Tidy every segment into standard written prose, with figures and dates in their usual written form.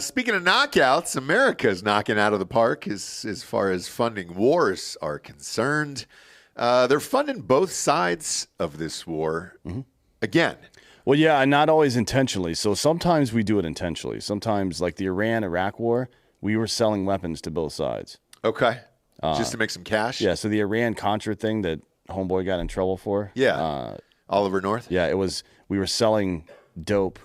Speaking of knockouts, America's knocking out of the park as far as funding wars are concerned. They're funding both sides of this war again. Well, yeah, and not always intentionally. So sometimes we do it intentionally. Sometimes, like the Iran-Iraq war, we were selling weapons to both sides. Okay. Just to make some cash? Yeah, so the Iran-Contra thing that Homeboy got in trouble for. Yeah. Oliver North? Yeah, we were selling dope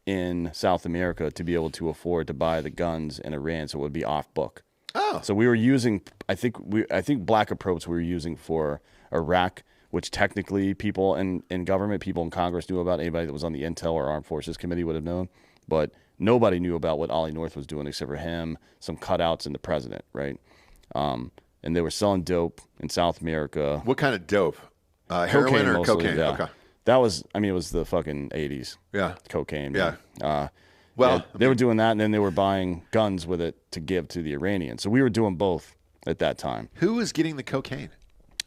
in South America to be able to afford to buy the guns in Iran, so it would be off book. Oh. So we were using, I think black approach we were using for Iraq, which technically people in government, people in Congress knew about. Anybody that was on the Intel or Armed Forces Committee would have known. But nobody knew about what Ollie North was doing except for him, some cutouts, and the president, right? And they were selling dope in South America. What kind of dope? Heroin or mostly, cocaine? Yeah. Okay. That was, it was the fucking 80s. Yeah. Cocaine. Yeah. They were doing that, and then they were buying guns with it to give to the Iranians. So we were doing both at that time. Who was getting the cocaine?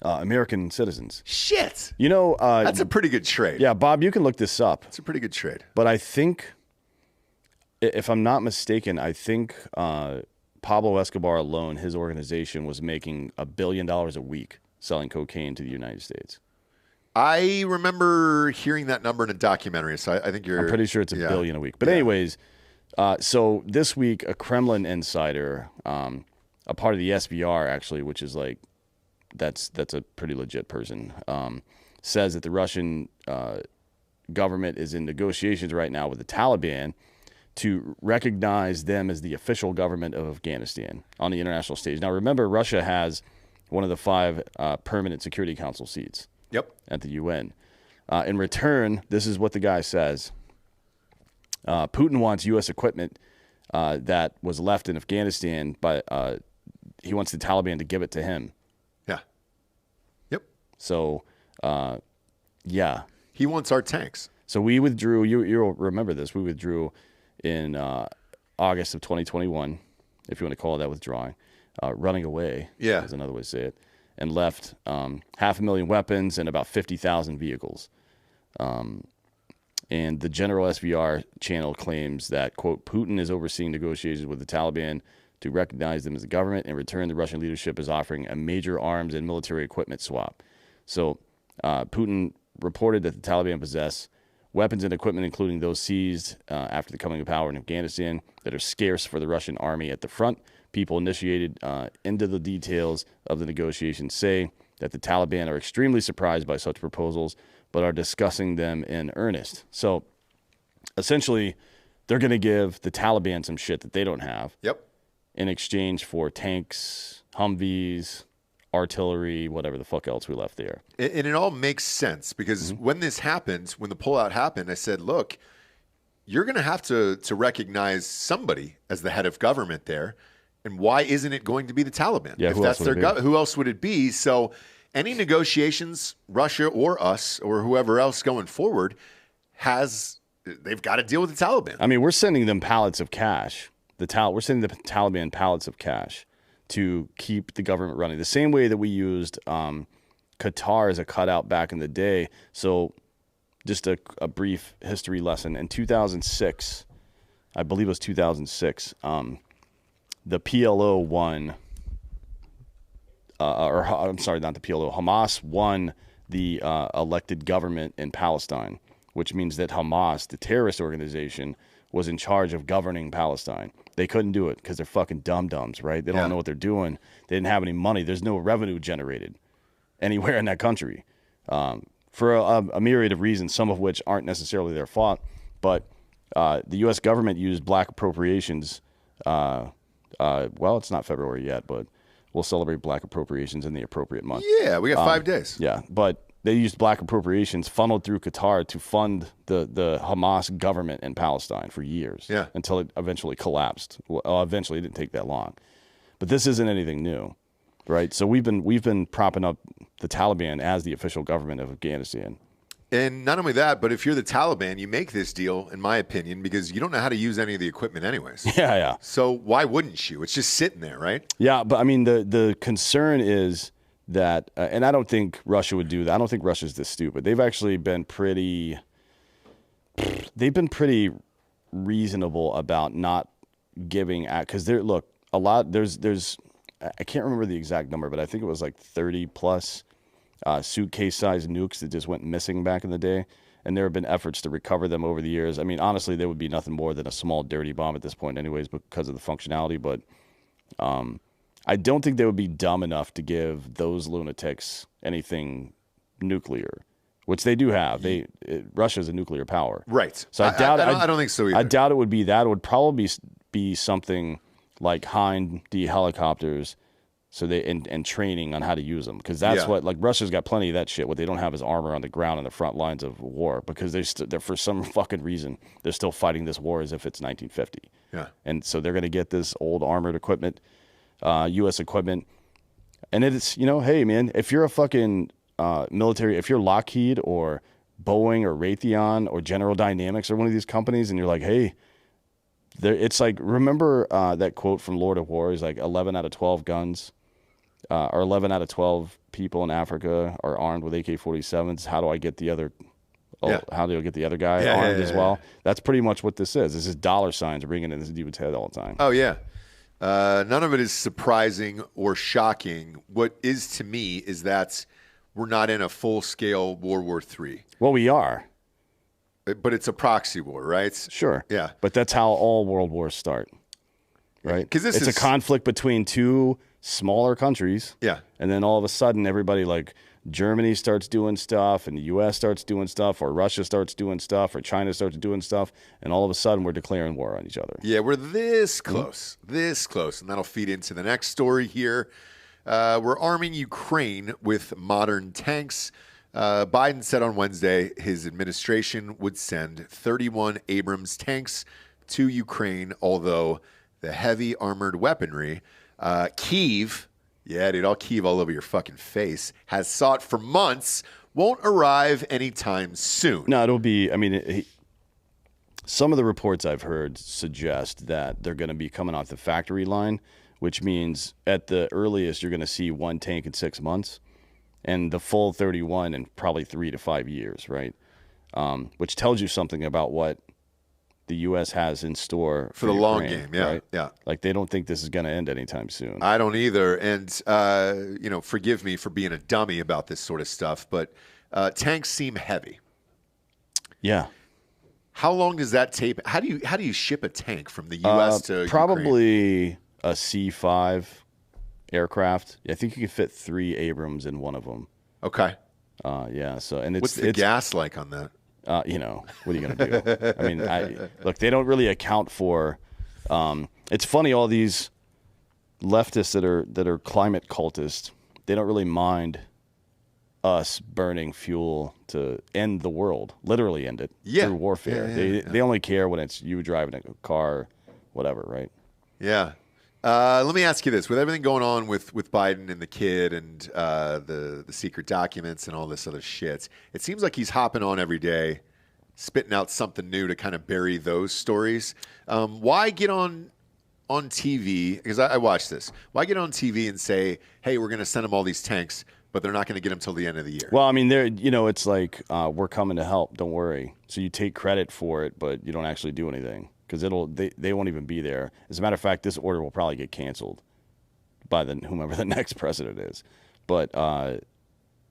American citizens. Shit. You know, that's a pretty good trade. Yeah, Bob, you can look this up. It's a pretty good trade. But I think, if I'm not mistaken, Pablo Escobar alone, his organization was making $1 billion a week selling cocaine to the United States. I remember hearing that number in a documentary, so I think you're... I'm pretty sure it's $1 billion a week. But anyways, so this week, a Kremlin Insider, a part of the SVR, actually, which is like, that's a pretty legit person, says that the Russian government is in negotiations right now with the Taliban to recognize them as the official government of Afghanistan on the international stage. Now, remember, Russia has one of the 5 permanent Security Council seats. Yep. At the UN. In return, this is what the guy says. Putin wants U.S. equipment that was left in Afghanistan, but he wants the Taliban to give it to him. Yeah. Yep. So, yeah. He wants our tanks. So we withdrew. You'll remember this. We withdrew in August of 2021, if you want to call it that withdrawing. Running away is another way to say it. And left 500,000 weapons and about 50,000 vehicles. And the General SVR channel claims that, quote, Putin is overseeing negotiations with the Taliban to recognize them as a government. In return, the Russian leadership is offering a major arms and military equipment swap. So Putin reported that the Taliban possess weapons and equipment, including those seized after the coming of power in Afghanistan, that are scarce for the Russian army at the front. People initiated into the details of the negotiations say that the Taliban are extremely surprised by such proposals, but are discussing them in earnest. So, essentially, they're going to give the Taliban some shit that they don't have. Yep. In exchange for tanks, Humvees, artillery, whatever the fuck else we left there. And it all makes sense because when this happened, when the pullout happened, I said, look, you're going to have to guys somebody as the head of government there. And why isn't it going to be the Taliban? Yeah, if that's their who else would it be? So any negotiations, Russia or us or whoever else going forward, they've got to deal with the Taliban. I mean, we're sending them pallets of cash. We're sending the Taliban pallets of cash to keep the government running. The same way that we used Qatar as a cutout back in the day. So just a brief history lesson. In 2006, I believe it was 2006, the PLO won, I'm sorry, not the PLO. Hamas won the elected government in Palestine, which means that Hamas, the terrorist organization, was in charge of governing Palestine. They couldn't do it because they're fucking dum-dums, right? They don't know what they're doing. They didn't have any money. There's no revenue generated anywhere in that country for a myriad of reasons, some of which aren't necessarily their fault. But the U.S. government used black appropriations. Well, it's not February yet, but we'll celebrate black appropriations in the appropriate month. Yeah, we got 5 days. Yeah, but they used black appropriations funneled through Qatar to fund the Hamas government in Palestine for years. Yeah. Until it eventually collapsed. Well, eventually it didn't take that long. But this isn't anything new, right? So we've been propping up the Taliban as the official government of Afghanistan. And not only that, but if you're the Taliban, you make this deal, in my opinion, because you don't know how to use any of the equipment anyways. Yeah. So why wouldn't you? It's just sitting there, right? Yeah, but I mean, the concern is that, and I don't think Russia would do that. I don't think Russia's this stupid. They've actually been pretty reasonable about not giving out because look, a lot there's I can't remember the exact number, but I think it was like 30 plus suitcase-sized nukes that just went missing back in the day, and there have been efforts to recover them over the years. I mean, honestly, they would be nothing more than a small dirty bomb at this point anyways because of the functionality, but I don't think they would be dumb enough to give those lunatics anything nuclear, which they do have. Russia's a nuclear power. Right. So I don't think so either. I doubt it would be that. It would probably be something like Hind D helicopters, so and training on how to use them, because that's what, like, Russia's got plenty of that shit. What they don't have is armor on the ground on the front lines of war, because they're for some fucking reason they're still fighting this war as if it's 1950. Yeah, and so they're gonna get this old armored equipment, U.S. equipment, and it's hey man, if you're a fucking military, if you're Lockheed or Boeing or Raytheon or General Dynamics or one of these companies, and you're like, hey. It's like, remember that quote from Lord of War? He's like, 11 out of 12 guns, or 11 out of 12 people in Africa are armed with AK-47s. How do I get the other? How do I get the other guy armed as well? That's pretty much what this is. This is dollar signs ringing in this dude's head all the time. Oh yeah, none of it is surprising or shocking. What is to me is that we're not in a full-scale World War III. Well, we are. But it's a proxy war, right? Sure. Yeah. But that's how all world wars start, right? Because it's a conflict between two smaller countries. Yeah. And then all of a sudden, everybody, like, Germany starts doing stuff, and the U.S. starts doing stuff, or Russia starts doing stuff, or China starts doing stuff, and all of a sudden, we're declaring war on each other. Yeah, we're this close, and that'll feed into the next story here. We're arming Ukraine with modern tanks. Biden said on Wednesday his administration would send 31 Abrams tanks to Ukraine, although the heavy armored weaponry, Kyiv, all Kyiv all over your fucking face, has sought for months, won't arrive anytime soon. No, it'll be, some of the reports I've heard suggest that they're going to be coming off the factory line, which means at the earliest you're going to see one tank in 6 months. And the full 31 in probably 3 to 5 years, right? Which tells you something about what the U.S. has in store for the Ukraine, long game. Yeah, right? Yeah. Like, they don't think this is going to end anytime soon. I don't either. And forgive me for being a dummy about this sort of stuff, but tanks seem heavy. Yeah. How long does that take? How do you ship a tank from the U.S. to probably Ukraine? A C-5 aircraft. I think you can fit 3 Abrams in one of them. Okay. Yeah. So, and what's the gas like on that? What are you going to do? Look, they don't really account for. It's funny, all these leftists that are climate cultists, they don't really mind us burning fuel to end the world, literally end it through warfare. They only care when it's you driving a car, whatever, right? Yeah. Let me ask you this: with everything going on with Biden and the kid and the secret documents and all this other shit, it seems like he's hopping on every day, spitting out something new to kind of bury those stories. Why get on TV? Because I watched this. Why get on TV and say, "Hey, we're going to send them all these tanks," but they're not going to get them till the end of the year? Well, it's like we're coming to help. Don't worry. So you take credit for it, but you don't actually do anything. Because they won't even be there. As a matter of fact, this order will probably get canceled by whomever the next president is. But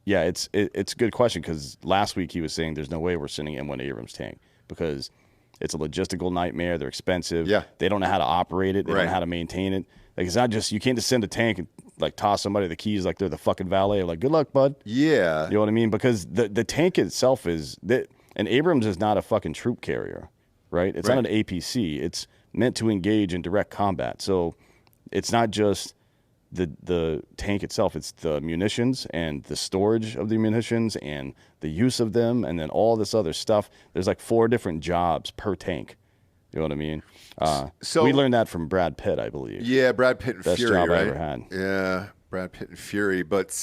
it's a good question, because last week he was saying there's no way we're sending M1 Abrams tank because it's a logistical nightmare. They're expensive. Yeah. They don't know how to operate it. They don't know how to maintain it. Like, it's not just, you can't just send a tank and like toss somebody the keys like they're the fucking valet. Like, good luck, bud. Yeah. You know what I mean? Because the tank itself and Abrams is not a fucking troop carrier. Right? It's not an APC. It's meant to engage in direct combat. So it's not just the tank itself. It's the munitions and the storage of the munitions and the use of them, and then all this other stuff. There's like 4 different jobs per tank. You know what I mean? So we learned that from Brad Pitt, I believe. Yeah, Brad Pitt and Best Fury, job right? I ever had. Yeah, Brad Pitt and Fury. But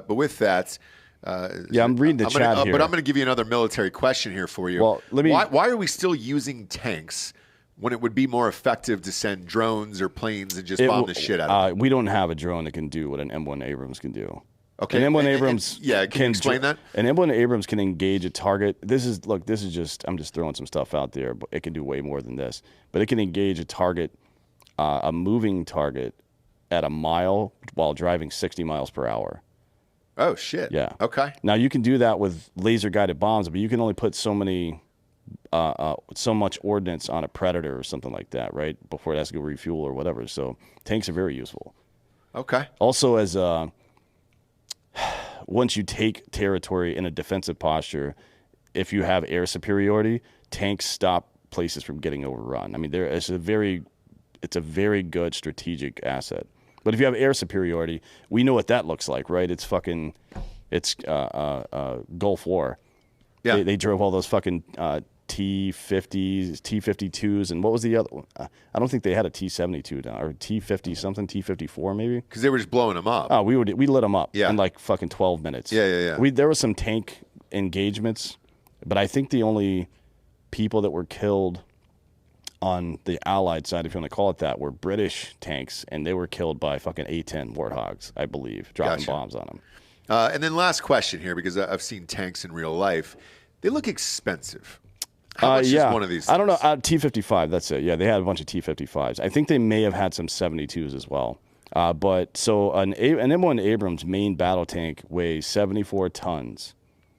with that. I'm reading the chat here. But I'm going to give you another military question here for you. Well, why are we still using tanks when it would be more effective to send drones or planes and just bomb the shit out of them? We don't have a drone that can do what an M1 Abrams can do. Okay. An M1 Abrams can you explain that? An M1 Abrams can engage a target. I'm just throwing some stuff out there, but it can do way more than this. But it can engage a target a moving target at a mile while driving 60 miles per hour. Oh, shit. Yeah. Okay. Now, you can do that with laser-guided bombs, but you can only put so much ordnance on a Predator or something like that, right, before it has to go refuel or whatever. So tanks are very useful. Okay. Also, as once you take territory in a defensive posture, if you have air superiority, tanks stop places from getting overrun. I mean, it's a very good strategic asset. But if you have air superiority, we know what that looks like, right? It's Gulf War. Yeah. They drove all those fucking T-50s, T-52s, and what was the other one? I don't think they had a T-72 now, or T-50 something, T-54 maybe. Because they were just blowing them up. Oh, we lit them up in like fucking 12 minutes. Yeah. There were some tank engagements, but I think the only people that were killed on the Allied side, if you want to call it that, were British tanks, and they were killed by fucking A-10 Warthogs, I believe, dropping bombs on them. And then last question here, because I've seen tanks in real life. They look expensive. How much is one of these things? I don't know. T-55, that's it. Yeah, they had a bunch of T-55s. I think they may have had some 72s as well. But so an M1 Abrams main battle tank weighs 74 tons.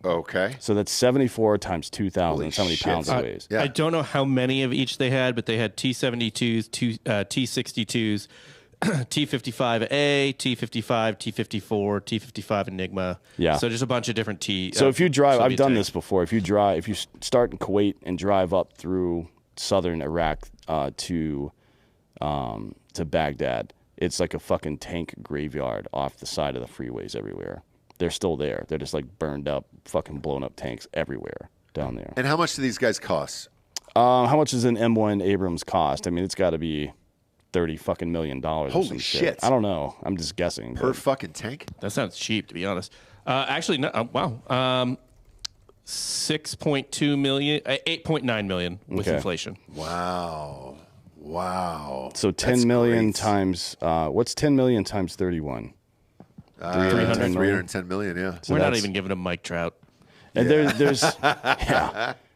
Okay. So that's 74 times 2,000. That's how many pounds it weighs. I don't know how many of each they had, but they had T-72s, T-62s, T-55A, T-55, T-54, T-55 Enigma. Yeah. So just a bunch of different So if you drive, Soviet I've done tanks. this before. If you start in Kuwait and drive up through southern Iraq to Baghdad, it's like a fucking tank graveyard off the side of the freeways everywhere. They're still there. They're just like burned up, fucking blown up tanks everywhere down there. And how much do these guys cost? How much does an M1 Abrams cost? I mean, it's got to be $30 fucking million. Holy shit. I don't know. I'm just guessing. Per fucking tank? That sounds cheap, to be honest. Actually, no. Wow. 6.2 million, 8.9 million with inflation. Wow. So 10 million times, what's 10 million times 31? 310 million, yeah. So we're not even giving him Mike Trout. And there's